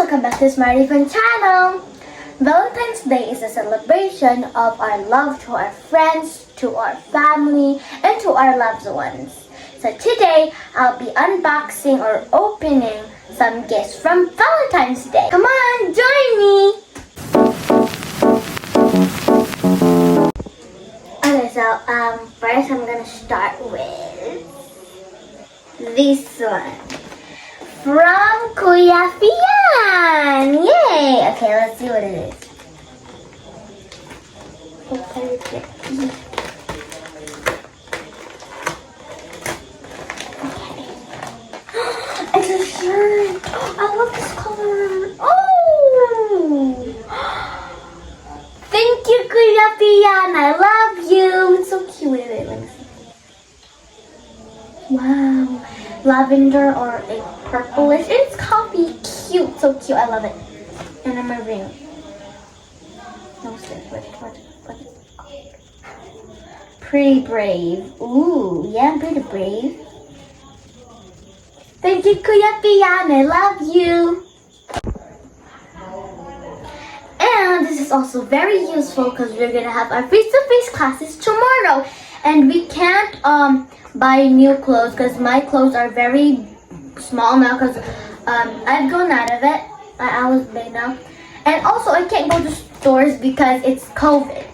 welcome back to Smarty Fun channel. Valentine's Day is a celebration of our love to our friends, to our family, and to our loved ones. So today, I'll be unboxing or opening some gifts from Valentine's Day. Come on, join me! Okay, so first I'm gonna start with this one. From Kuya Fian! Yay! Okay, let's see what it is. Open it. Okay. It's a shirt! I love this color! Oh! Thank you, Kuya Fian! I love you! It's so cute. Wait, let me see. Wow. Lavender or a purplish. It's coffee. Cute. So cute. I love it. And I'm a ring. No, what? Pretty brave. Ooh, yeah, I'm pretty brave. Thank you, Kuya Fian. I love you. And this is also very useful because we're gonna have our face-to-face classes tomorrow. And we can't buy new clothes because my clothes are very small now because I've grown out of it. I was big now. And also I can't go to stores because it's COVID.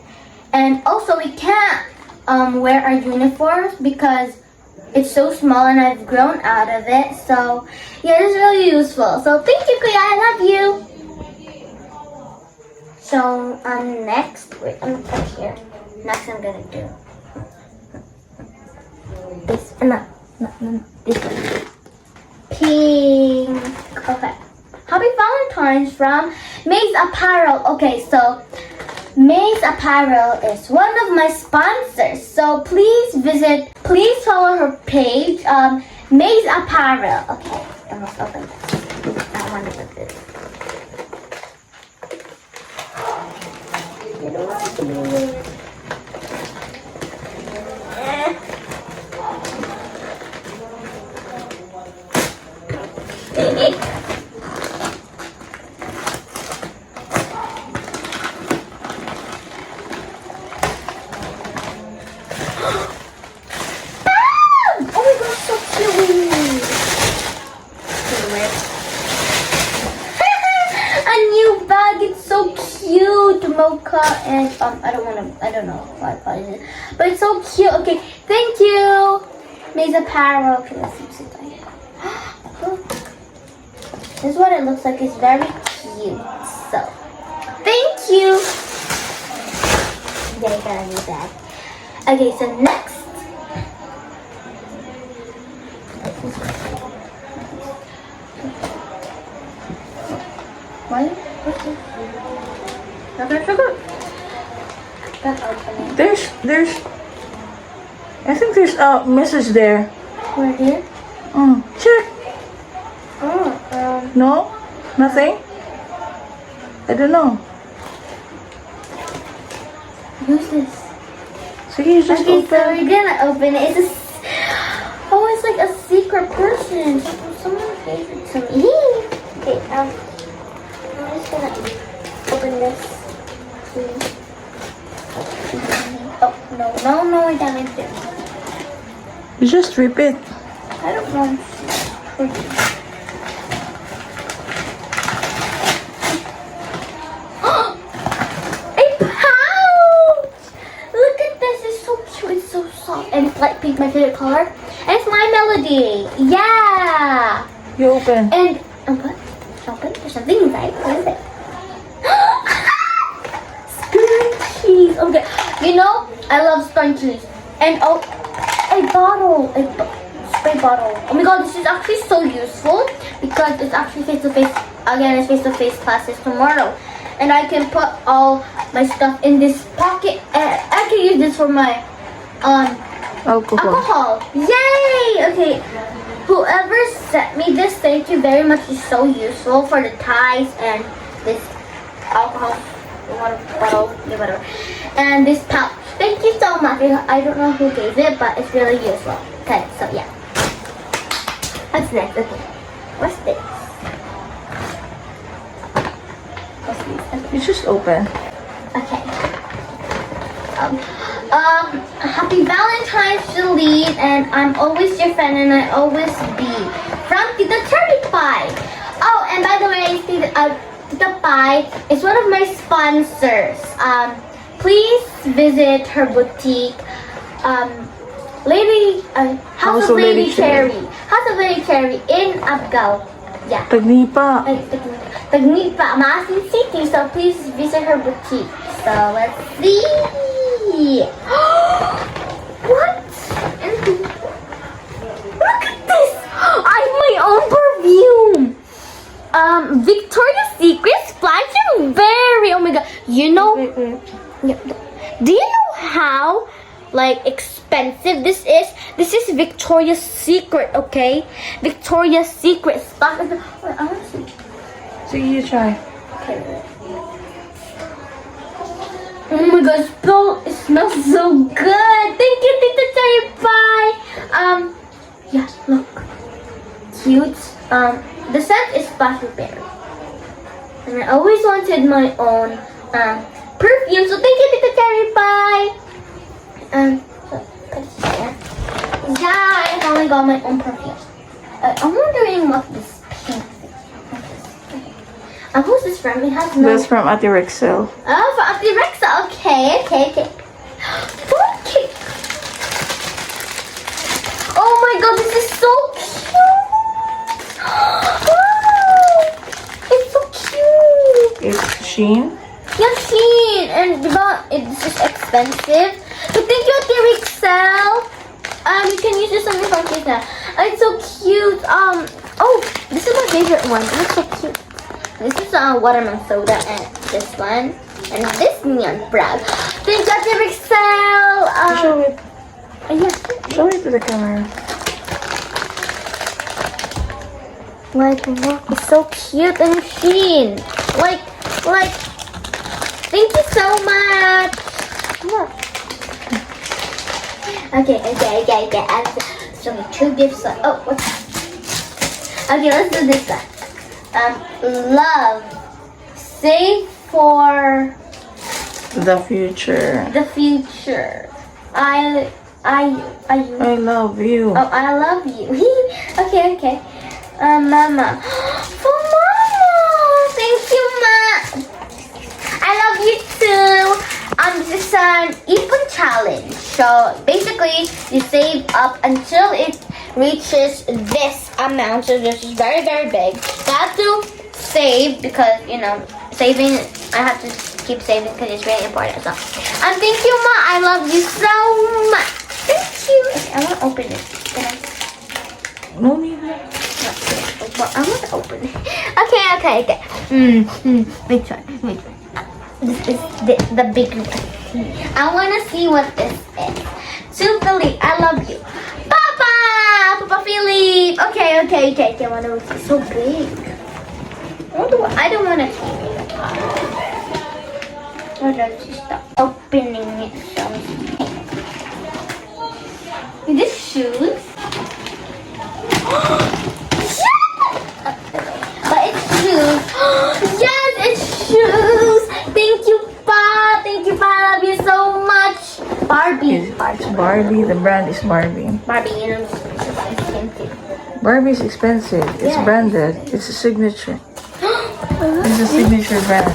And also we can't wear our uniforms because it's so small and I've grown out of it. So yeah, it's really useful. So thank you, Kuya. I love you. So next, wait, I'm gonna put here. Next I'm gonna do this, no, this one. Pink. Okay. Happy Valentine's from May's Apparel. Okay, so May's Apparel is one of my sponsors. So please follow her page, May's Apparel. Okay, I must open this. I want to put this. I don't want to do it. Mocha and I don't know what is it, but it's so cute. Okay, thank you, May's Apparel. Okay, let's see it right here. This is what it looks like. It's very cute. So, thank you. Yeah, I gotta do that. Okay, so next. What? What's this? Sugar. There's I think there's a message there. Where here? Check. Oh, No? Nothing? I don't know. who's this? So you just Okay, so open. we're gonna open it. It's like a secret person. Someone gave it to me. Okay, I'm just gonna open this. Oh, no, I damaged it. You just rip it. I don't know. A pouch! Look at this, it's so cute, it's so soft, and it's light pink, my favorite color. And it's my melody. Yeah! You open. And, what? Open? There's something inside. What is it? Scrunchies. Okay. You know, I love scrunchies. And a bottle. Spray bottle. Oh my god, this is actually so useful because it's actually face-to-face. Again, it's face-to-face classes tomorrow. And I can put all my stuff in this pocket. And I can use this for my alcohol. Yay! Okay. Whoever sent me this, thank you very much. It's so useful for the ties and this alcohol water bottle, whatever. And this pouch. Thank you so much. I don't know who gave it, but it's really useful. Okay, so yeah. What's next? Okay. What's this? You just open. Okay. Happy Valentines, Jolene, and I'm always your friend, and I always be from Tita Cherry Pie. Oh, and by the way, Tita Pie is one of my sponsors. Please visit her boutique. House of Lady Cherry. House of Lady Cherry in Abgao. Yeah. Tagnipa. Tagnipa, Masin City. So please visit her boutique. So let's see. What? Look at this. I have my own perfume. Victoria's Secret Splash and Berry. Oh my god. You know? Do you know how expensive this is? This is Victoria's Secret, okay? Victoria's Secret Splash. Wait, I want to see. So you try. Okay. Oh my gosh, it smells so good. Thank you, Tita Cherry Pie. Yeah, look. Cute. The scent is Splash with Berry. And I always wanted my own perfume, so thank you, Tita Cherry Pie. So put it here. Yeah, I finally got my own perfume. I'm wondering what this pink thing is. Who's this from? It has no... That's from Ate Rexel. Oh, from Ate Rexel. Okay. Okay. Oh my god, this is so cute. Wow. It's so cute. It's Sheen. Yeah, Sheen. And it's just expensive. But thank you, Ate Rexel. You can use this on your phone case now. It's so cute. Oh, this is my favorite one. It looks so cute. This is watermelon soda, and this one, and this neon brown. Thank you, Ate Rexel. Show it. Yeah. Show it to the camera. Look, it's so cute and Sheen. Thank you so much. Look. Okay. So me two gifts. Oh, what's that? Okay, let's do this one. Love. Save for The future. the future. I love you. Oh, I love you. Okay. Mama. For Mama. Thank you, Ma. I love you too. This is an ipon challenge. So basically, you save up until it reaches this amount. So this is very, very big. You have to save because saving. I have to keep saving because it's really important. So, thank you, Ma. I love you so much. Thank you. Okay, I want to open it. Can I? No need. I want to open it. Okay. Wait, try. This is the big one. I want to see what this is. To Philip, I love you. Papa Philip. Okay. I want to see. So big. I don't want to see it. Or does she stop opening it? Is this shoes? But it's shoes. Yes, it's shoes. Thank you, Pa. I love you so much. Barbie. It's Barbie. The brand is Barbie. Barbie, it's expensive. Barbie is expensive. It's Yeah. branded. It's a signature. It's a signature brand.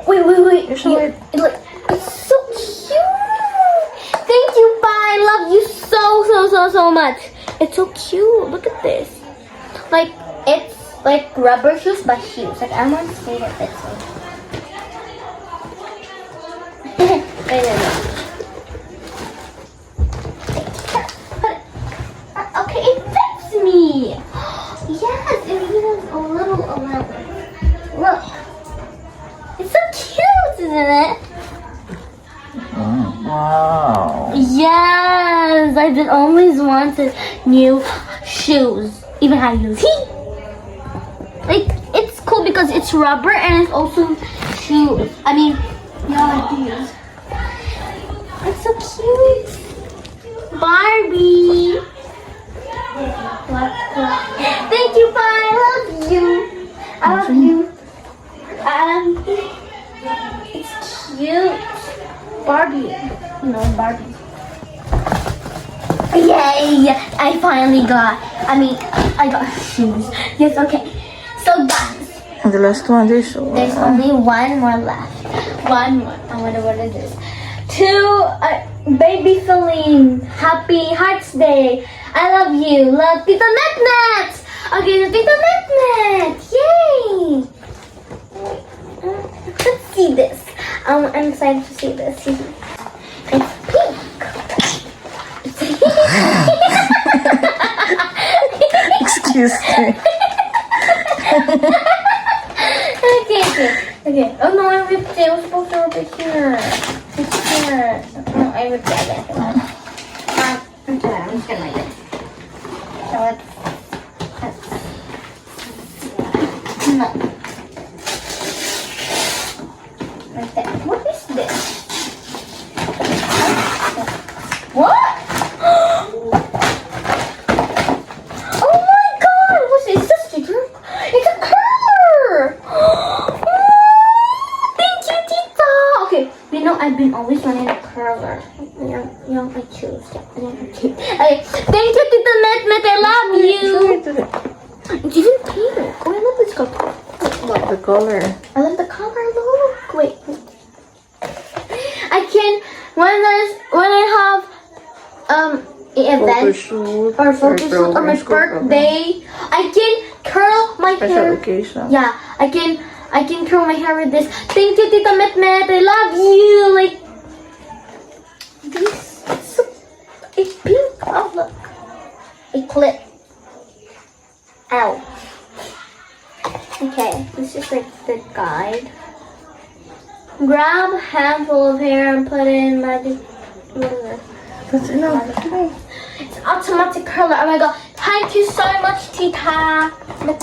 Wait. You show it. Look, it's so cute. Thank you, Pa. I love you so much. It's so cute. Look at this. It's like rubber shoes, but shoes. I want to see it this way. Wait. Okay, it fits me. Yes, it even has a little allowance. Look. It's so cute, isn't it? Wow. Yes, I just always wanted new shoes. Even high heels. It's cool because it's rubber and it's also shoes. These. It's so cute. Barbie. Thank you, Pa. I love you. Barbie. Yay! I finally got, I got shoes. Yes, okay. So guys, And the last one, there's only one more left. One more. I wonder what it is. To Baby Celine, Happy Hearts Day. I love you. Love Tita Net. Okay, so Tita Net. Yay! Let's see this. I'm excited to see this. It's pink. Excuse me. Okay. Oh no, I ripped it. I was supposed to rip it here. It's here. No, I ripped it. I'm just gonna write it. So no. Right there. What is this? What? Oh my god! What's this? Is this a sticker? It's a curler! Thank you, Tita! Okay, I've been always wanting a curler. I choose. Okay, thank you, Tita Met. I love you! It's even pink. Oh, I love this color. I love the color. I love the color. Look, wait. I can when I have event or photo shoot or my birthday, I can curl my hair. Occasion. Yeah, I can curl my hair with this. Thank you, Tita Met. I love you. Like this, it's pink. Oh look, a clip. Ow. Okay, this is like the guide. Grab a handful of hair and put it in magic. What is this? That's enough. It's automatic curler. Oh my god. Thank you so much, Tita. Met.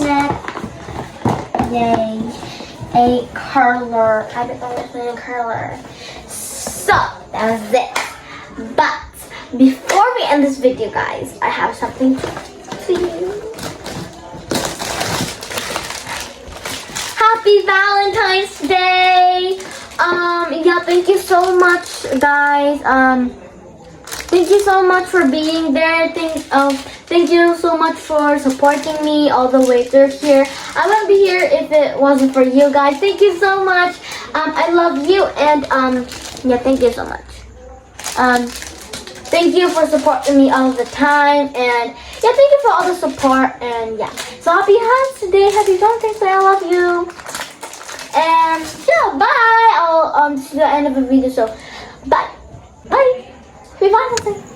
Yay. A curler. I don't know what's a curler. So, that was it. But, before we end this video, guys, I have something for you. Happy Valentine's Day! Yeah, thank you so much, guys. Thank you so much for being there. Thank you so much for supporting me all the way through here. I wouldn't be here if it wasn't for you guys. Thank you so much. I love you, and yeah, thank you so much. Thank you for supporting me all the time, and yeah, thank you for all the support, and yeah. So happy Hands today, happy Valentine's Day. I love you. And yeah, bye. I'll this is the end of the video, so bye. Happy Valentine's Day.